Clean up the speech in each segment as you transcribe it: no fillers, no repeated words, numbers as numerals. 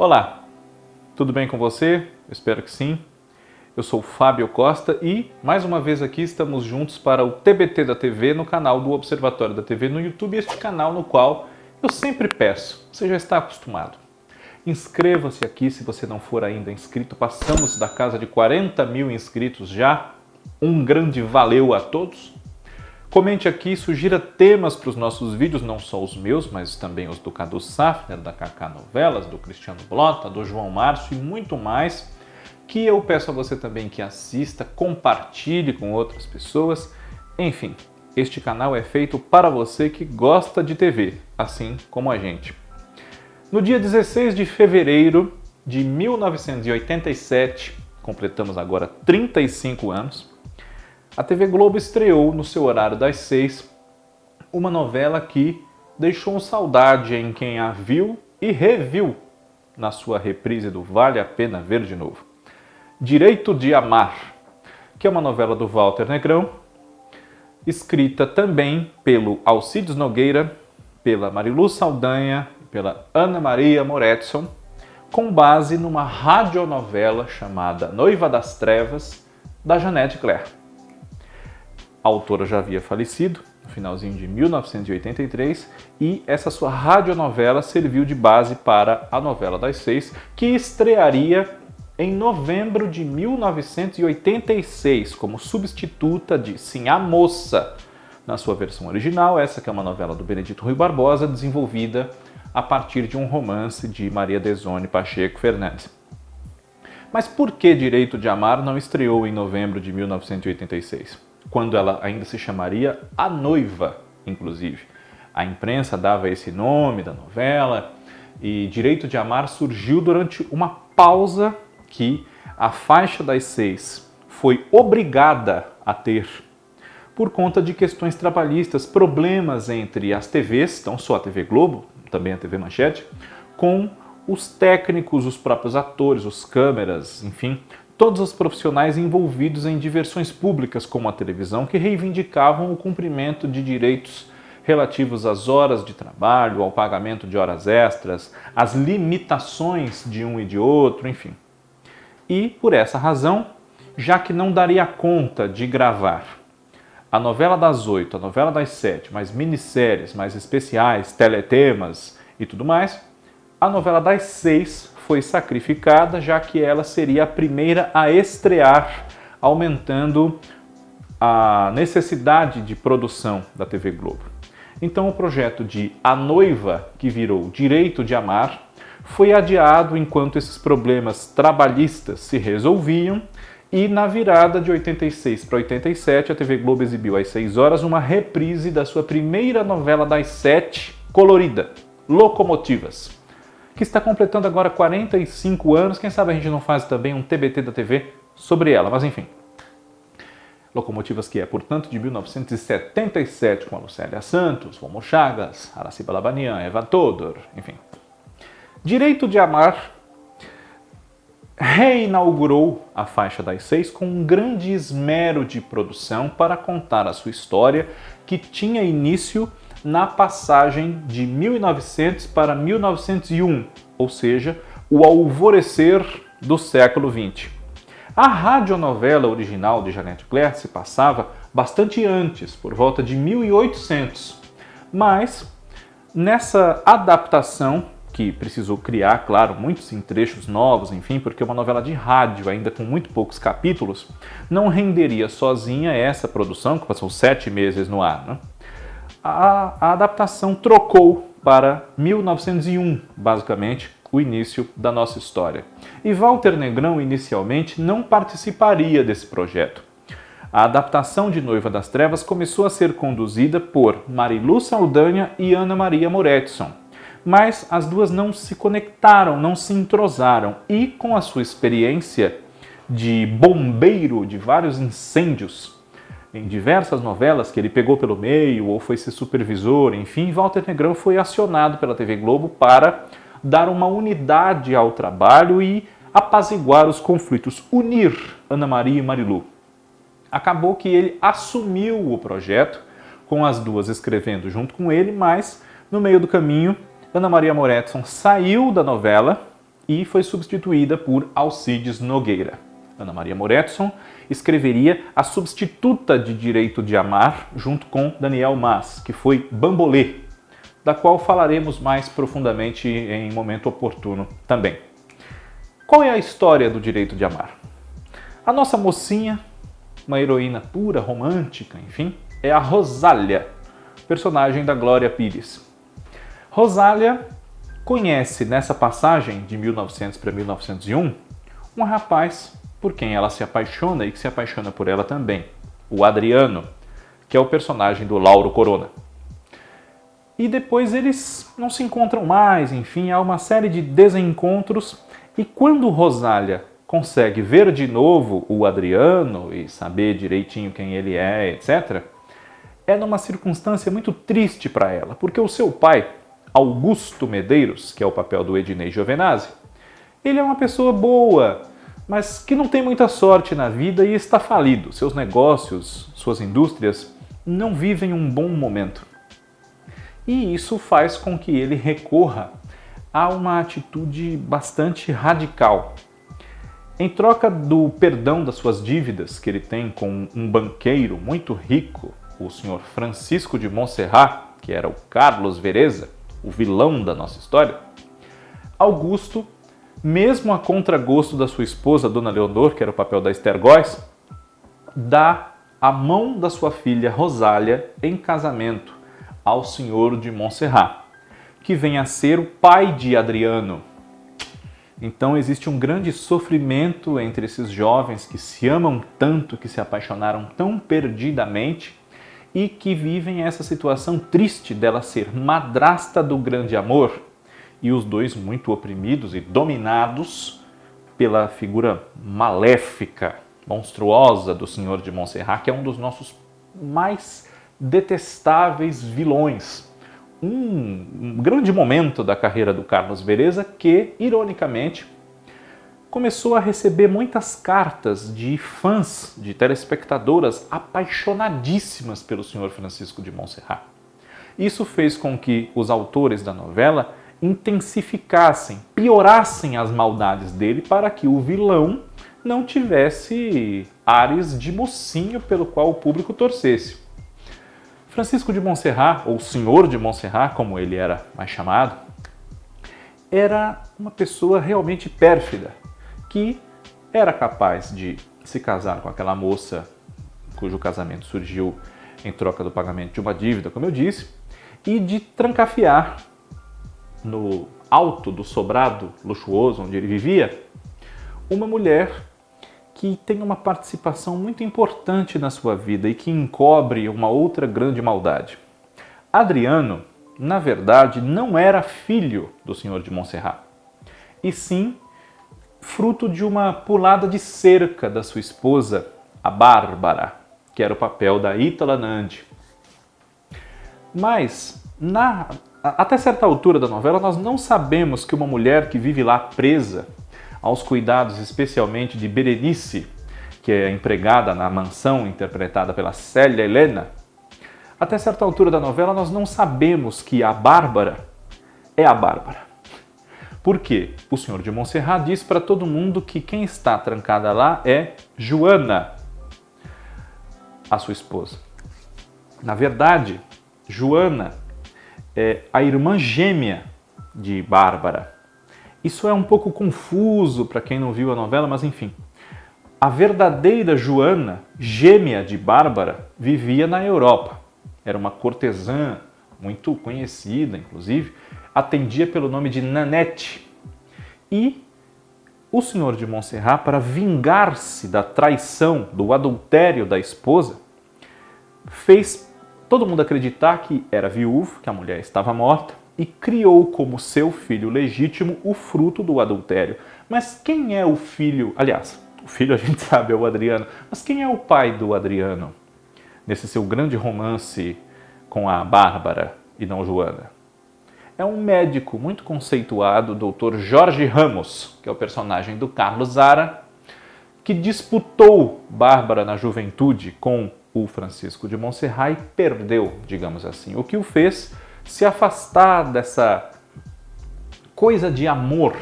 Olá, tudo bem com você? Eu espero que sim. Eu sou o Fábio Costa e, mais uma vez aqui, estamos juntos para o TBT da TV no canal do Observatório da TV no YouTube, este canal no qual eu sempre peço, você já está acostumado. Inscreva-se aqui se você não for ainda inscrito, passamos da casa de 40 mil inscritos já, um grande valeu a todos. Comente aqui, sugira temas para os nossos vídeos, não só os meus, mas também os do Cadu Safner, da KK Novelas, do Cristiano Blota, do João Márcio e muito mais, que eu peço a você também que assista, compartilhe com outras pessoas. Enfim, este canal é feito para você que gosta de TV, assim como a gente. No dia 16 de fevereiro de 1987, completamos agora 35 anos, a TV Globo estreou no seu horário das 6 uma novela que deixou saudade em quem a viu e reviu na sua reprise do Vale a Pena Ver de Novo. Direito de Amar, que é uma novela do Walter Negrão, escrita também pelo Alcides Nogueira, pela Marilu Saldanha e pela Ana Maria Moretson, com base numa radionovela chamada Noiva das Trevas, da Janete Claire. A autora já havia falecido no finalzinho de 1983 e essa sua radionovela serviu de base para a novela das 6, que estrearia em novembro de 1986 como substituta de Sim, a Moça, na sua versão original, essa que é uma novela do Benedito Rui Barbosa, desenvolvida a partir de um romance de Maria Dezone Pacheco Fernandes. Mas por que Direito de Amar não estreou em novembro de 1986? Quando ela ainda se chamaria A Noiva, inclusive. A imprensa dava esse nome da novela e Direito de Amar surgiu durante uma pausa que a faixa das 6 foi obrigada a ter por conta de questões trabalhistas, problemas entre as TVs, não só a TV Globo, também a TV Manchete, com os técnicos, os próprios atores, os câmeras, enfim, todos os profissionais envolvidos em diversões públicas como a televisão que reivindicavam o cumprimento de direitos relativos às horas de trabalho, ao pagamento de horas extras, às limitações de um e de outro, enfim. E, por essa razão, já que não daria conta de gravar a novela das 8, a novela das 7, mais minisséries, mais especiais, teletemas e tudo mais, a novela das 6 foi sacrificada, já que ela seria a primeira a estrear, aumentando a necessidade de produção da TV Globo. Então o projeto de A Noiva, que virou Direito de Amar, foi adiado enquanto esses problemas trabalhistas se resolviam e na virada de 86 para 87 a TV Globo exibiu às 6 horas uma reprise da sua primeira novela das 7, colorida, Locomotivas, que está completando agora 45 anos. Quem sabe a gente não faz também um TBT da TV sobre ela, mas enfim. Locomotivas que é, portanto, de 1977, com a Lucélia Santos, Momo Chagas, Araciba Labanian, Eva Todor, enfim. Direito de Amar reinaugurou a faixa das 6 com um grande esmero de produção para contar a sua história, que tinha início na passagem de 1900 para 1901, ou seja, o alvorecer do século XX. A radionovela original de Janete Claire se passava bastante antes, por volta de 1800, mas nessa adaptação, que precisou criar, claro, muitos trechos novos, enfim, porque uma novela de rádio, ainda com muito poucos capítulos, não renderia sozinha essa produção, que passou 7 meses no ar, né? A adaptação trocou para 1901, basicamente, o início da nossa história. E Walter Negrão, inicialmente, não participaria desse projeto. A adaptação de Noiva das Trevas começou a ser conduzida por Marilu Saldanha e Ana Maria Moretson, mas as duas não se conectaram, não se entrosaram, e com a sua experiência de bombeiro de vários incêndios em diversas novelas que ele pegou pelo meio ou foi ser supervisor, enfim, Walter Negrão foi acionado pela TV Globo para dar uma unidade ao trabalho e apaziguar os conflitos, unir Ana Maria e Marilu. Acabou que ele assumiu o projeto, com as duas escrevendo junto com ele, mas no meio do caminho Ana Maria Moretson saiu da novela e foi substituída por Alcides Nogueira. Ana Maria Moretson escreveria a substituta de Direito de Amar junto com Daniel Mas, que foi Bambolê, da qual falaremos mais profundamente em momento oportuno também. Qual é a história do Direito de Amar? A nossa mocinha, uma heroína pura, romântica, enfim, é a Rosália, personagem da Glória Pires. Rosália conhece nessa passagem de 1900 para 1901 um rapaz por quem ela se apaixona e que se apaixona por ela também, o Adriano, que é o personagem do Lauro Corona. E depois eles não se encontram mais, enfim, há uma série de desencontros, e quando Rosália consegue ver de novo o Adriano e saber direitinho quem ele é, etc., é numa circunstância muito triste para ela, porque o seu pai, Augusto Medeiros, que é o papel do Ednei Giovenazzi, ele é uma pessoa boa, mas que não tem muita sorte na vida e está falido. Seus negócios, suas indústrias não vivem um bom momento. E isso faz com que ele recorra a uma atitude bastante radical. Em troca do perdão das suas dívidas que ele tem com um banqueiro muito rico, o senhor Francisco de Montserrat, que era o Carlos Vereza, o vilão da nossa história, Augusto, mesmo a contragosto da sua esposa, Dona Leonor, que era o papel da Esther Góes, dá a mão da sua filha Rosália em casamento ao senhor de Montserrat, que vem a ser o pai de Adriano. Então existe um grande sofrimento entre esses jovens que se amam tanto, que se apaixonaram tão perdidamente e que vivem essa situação triste dela ser madrasta do grande amor e os dois muito oprimidos e dominados pela figura maléfica, monstruosa do senhor de Montserrat, que é um dos nossos mais detestáveis vilões. Um grande momento da carreira do Carlos Vereza que, ironicamente, começou a receber muitas cartas de fãs, de telespectadoras apaixonadíssimas pelo senhor Francisco de Montserrat. Isso fez com que os autores da novela intensificassem, piorassem as maldades dele para que o vilão não tivesse ares de mocinho pelo qual o público torcesse. Francisco de Montserrat, ou Senhor de Montserrat, como ele era mais chamado, era uma pessoa realmente pérfida, que era capaz de se casar com aquela moça cujo casamento surgiu em troca do pagamento de uma dívida, como eu disse, e de trancafiar no alto do sobrado luxuoso onde ele vivia, uma mulher que tem uma participação muito importante na sua vida e que encobre uma outra grande maldade. Adriano, na verdade, não era filho do senhor de Montserrat, e sim fruto de uma pulada de cerca da sua esposa, a Bárbara, que era o papel da Ítala Nandi. Mas, até certa altura da novela, nós não sabemos que uma mulher que vive lá presa, aos cuidados especialmente de Berenice, que é empregada na mansão interpretada pela Célia Helena, até certa altura da novela nós não sabemos que a Bárbara é a Bárbara. Por quê? O senhor de Montserrat diz para todo mundo que quem está trancada lá é Joana, a sua esposa. Na verdade, Joana é a irmã gêmea de Bárbara. Isso é um pouco confuso para quem não viu a novela, mas enfim. A verdadeira Joana, gêmea de Bárbara, vivia na Europa. Era uma cortesã muito conhecida, inclusive, atendia pelo nome de Nanete. E o senhor de Montserrat, para vingar-se da traição, do adultério da esposa, fez todo mundo acreditar que era viúvo, que a mulher estava morta, e criou como seu filho legítimo o fruto do adultério. Mas quem é o filho? Aliás, o filho a gente sabe é o Adriano, mas quem é o pai do Adriano nesse seu grande romance com a Bárbara e não Joana? É um médico muito conceituado, o Dr. Jorge Ramos, que é o personagem do Carlos Zara, que disputou Bárbara na juventude com o Francisco de Montserrat e perdeu, digamos assim, o que o fez se afastar dessa coisa de amor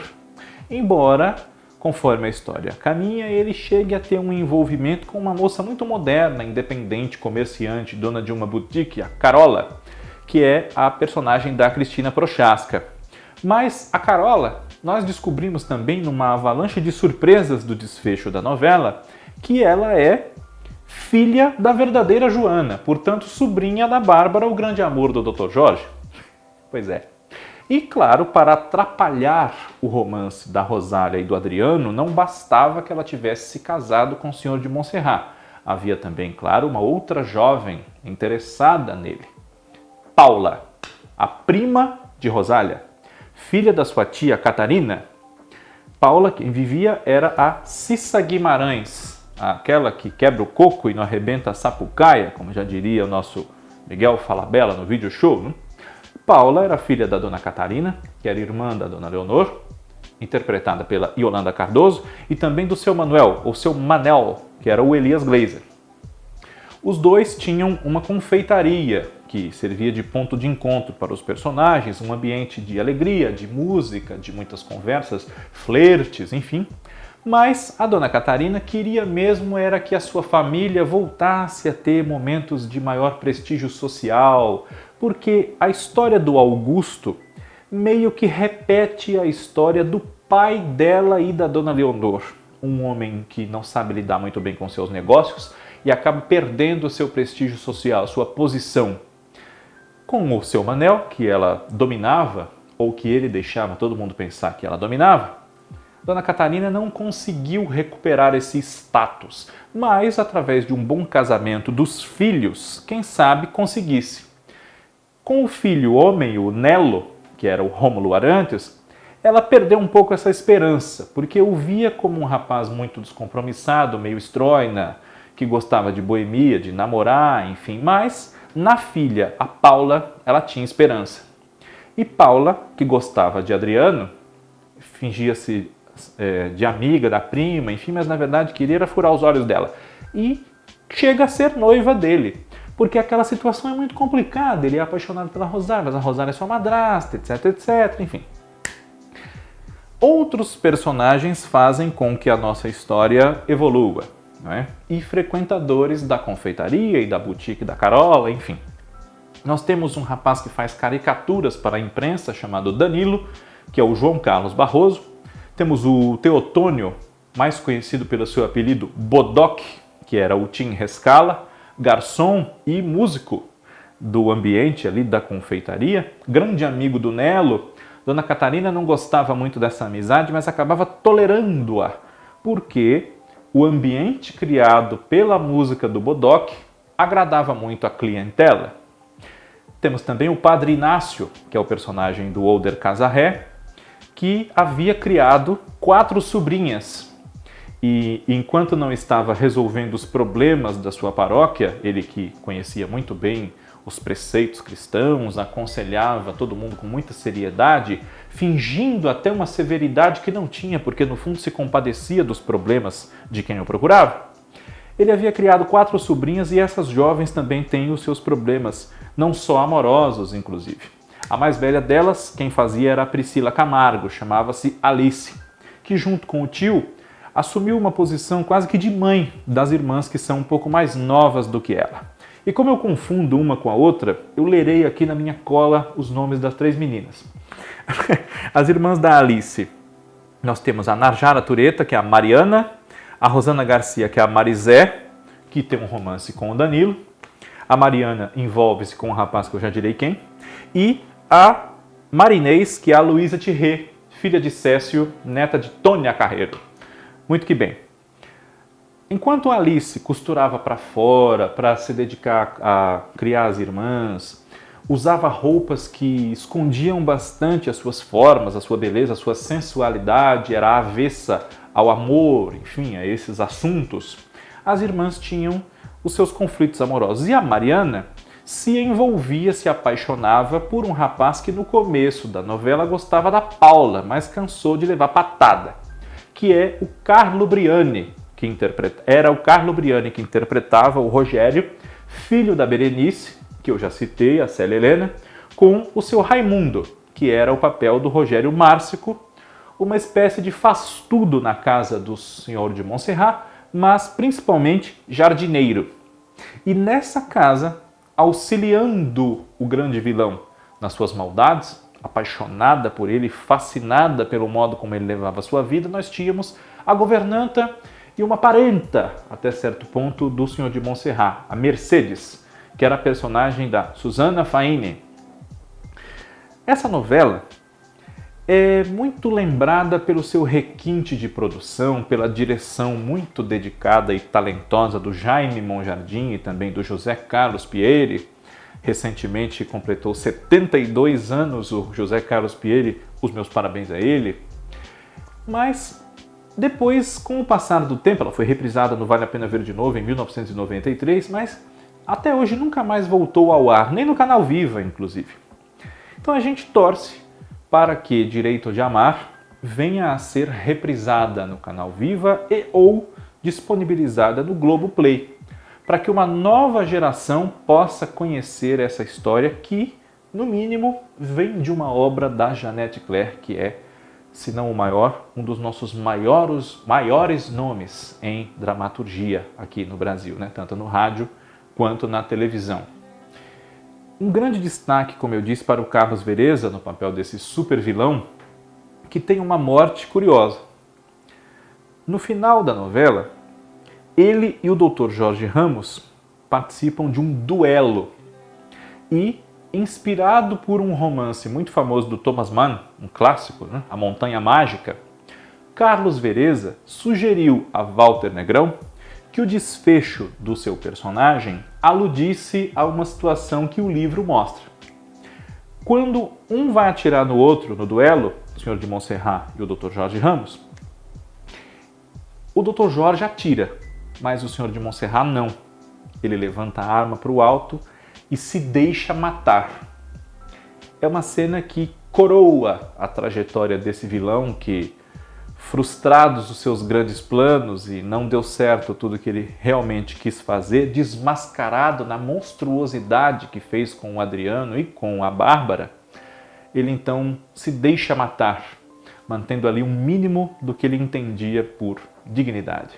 Embora, conforme a história caminha, ele chegue a ter um envolvimento com uma moça muito moderna, independente, comerciante, dona de uma boutique, a Carola, que é a personagem da Cristina Prochaska. Mas a Carola, nós descobrimos também numa avalanche de surpresas do desfecho da novela, que ela é filha da verdadeira Joana, portanto sobrinha da Bárbara, o grande amor do Dr. Jorge. Pois é. E claro, para atrapalhar o romance da Rosália e do Adriano, não bastava que ela tivesse se casado com o senhor de Montserrat. Havia também, claro, uma outra jovem interessada nele. Paula, a prima de Rosália, filha da sua tia Catarina. Paula, quem vivia, era a Cissa Guimarães, aquela que quebra o coco e não arrebenta a sapucaia, como já diria o nosso Miguel Falabella no vídeo show, né? Paula era filha da dona Catarina, que era irmã da dona Leonor, interpretada pela Yolanda Cardoso, e também do seu Manuel, ou seu Manel, que era o Elias Glazer. Os dois tinham uma confeitaria, que servia de ponto de encontro para os personagens, um ambiente de alegria, de música, de muitas conversas, flertes, enfim. Mas a dona Catarina queria mesmo era que a sua família voltasse a ter momentos de maior prestígio social, porque a história do Augusto meio que repete a história do pai dela e da dona Leonor, um homem que não sabe lidar muito bem com seus negócios e acaba perdendo o seu prestígio social, sua posição. Com o seu Manel, que ela dominava, ou que ele deixava todo mundo pensar que ela dominava, Dona Catarina não conseguiu recuperar esse status, mas através de um bom casamento dos filhos, quem sabe conseguisse. Com o filho homem, o Nelo, que era o Rômulo Arantes, ela perdeu um pouco essa esperança, porque o via como um rapaz muito descompromissado, meio estróina, que gostava de boemia, de namorar, enfim, mas na filha, a Paula, ela tinha esperança. E Paula, que gostava de Adriano, fingia-se de amiga da prima, enfim, mas na verdade queria era furar os olhos dela. E chega a ser noiva dele, porque aquela situação é muito complicada, ele é apaixonado pela Rosália, mas a Rosália é sua madrasta, etc, etc, enfim. Outros personagens fazem com que a nossa história evolua, não é? E frequentadores da confeitaria e da boutique da Carola, enfim. Nós temos um rapaz que faz caricaturas para a imprensa chamado Danilo, que é o João Carlos Barroso. Temos o Teotônio, mais conhecido pelo seu apelido Bodoc, que era o Tim Rescala, garçom e músico do ambiente ali da confeitaria, grande amigo do Nelo. Dona Catarina não gostava muito dessa amizade, mas acabava tolerando-a, porque o ambiente criado pela música do Bodoc agradava muito a clientela. Temos também o Padre Inácio, que é o personagem do Older Casarré, que havia criado 4 sobrinhas. E enquanto não estava resolvendo os problemas da sua paróquia, ele que conhecia muito bem os preceitos cristãos, aconselhava todo mundo com muita seriedade, fingindo até uma severidade que não tinha, porque no fundo se compadecia dos problemas de quem o procurava. Ele havia criado 4 sobrinhas e essas jovens também têm os seus problemas, não só amorosos, inclusive. A mais velha delas, quem fazia era a Priscila Camargo, chamava-se Alice, que junto com o tio assumiu uma posição quase que de mãe das irmãs que são um pouco mais novas do que ela. E como eu confundo uma com a outra, eu lerei aqui na minha cola os nomes das 3 meninas. As irmãs da Alice, nós temos a Narjara Tureta, que é a Mariana, a Rosana Garcia, que é a Marizé, que tem um romance com o Danilo, a Mariana envolve-se com um rapaz que eu já direi quem, e a Marinês, que é a Luísa Thierry, filha de Cécio, neta de Tônia Carreiro. Muito que bem. Enquanto a Alice costurava para fora, para se dedicar a criar as irmãs, usava roupas que escondiam bastante as suas formas, a sua beleza, a sua sensualidade, era avessa ao amor, enfim, a esses assuntos, as irmãs tinham os seus conflitos amorosos. E a Mariana se envolvia, se apaixonava por um rapaz que no começo da novela gostava da Paula, mas cansou de levar patada, que é o Carlo Briani, era o Carlo Briani que interpretava o Rogério, filho da Berenice, que eu já citei, a Célia Helena, com o seu Raimundo, que era o papel do Rogério Márcico, uma espécie de faz-tudo na casa do senhor de Montserrat, mas principalmente jardineiro. E nessa casa, auxiliando o grande vilão nas suas maldades, apaixonada por ele, fascinada pelo modo como ele levava a sua vida, nós tínhamos a governanta e uma parenta, até certo ponto, do senhor de Montserrat, a Mercedes, que era a personagem da Susana Faine. Essa novela é muito lembrada pelo seu requinte de produção, pela direção muito dedicada e talentosa do Jaime Monjardim e também do José Carlos Pieri. Recentemente completou 72 anos o José Carlos Pieri, os meus parabéns a ele. Mas depois, com o passar do tempo, ela foi reprisada no Vale a Pena Ver de Novo em 1993, mas até hoje nunca mais voltou ao ar, nem no canal Viva, inclusive. Então a gente torce para que Direito de Amar venha a ser reprisada no canal Viva e ou disponibilizada no Globoplay, para que uma nova geração possa conhecer essa história que, no mínimo, vem de uma obra da Janete Claire, que é, se não o maior, um dos nossos maiores nomes em dramaturgia aqui no Brasil, né? Tanto no rádio quanto na televisão. Um grande destaque, como eu disse, para o Carlos Vereza, no papel desse super vilão, que tem uma morte curiosa. No final da novela, ele e o Dr. Jorge Ramos participam de um duelo e, inspirado por um romance muito famoso do Thomas Mann, um clássico, né? A Montanha Mágica, Carlos Vereza sugeriu a Walter Negrão que o desfecho do seu personagem aludisse a uma situação que o livro mostra. Quando um vai atirar no outro no duelo, o senhor de Montserrat e o Dr. Jorge Ramos, o Dr. Jorge atira, mas o senhor de Montserrat não. Ele levanta a arma para o alto e se deixa matar. É uma cena que coroa a trajetória desse vilão que, frustrados os seus grandes planos e não deu certo tudo que ele realmente quis fazer, desmascarado na monstruosidade que fez com o Adriano e com a Bárbara, ele então se deixa matar, mantendo ali um mínimo do que ele entendia por dignidade.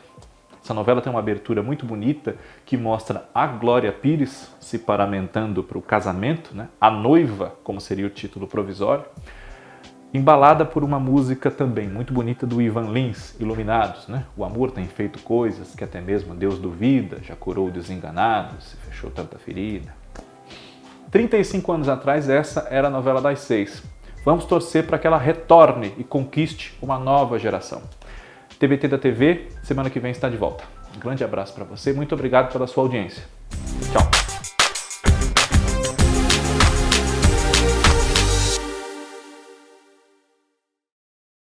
Essa novela tem uma abertura muito bonita que mostra a Glória Pires se paramentando para o casamento, né? A noiva, como seria o título provisório, embalada por uma música também muito bonita do Ivan Lins, Iluminados, né? O amor tem feito coisas que até mesmo Deus duvida, já curou desenganados, se fechou tanta ferida. 35 anos atrás, essa era a novela das 6. Vamos torcer para que ela retorne e conquiste uma nova geração. TBT da TV, semana que vem está de volta. Um grande abraço para você, muito obrigado pela sua audiência.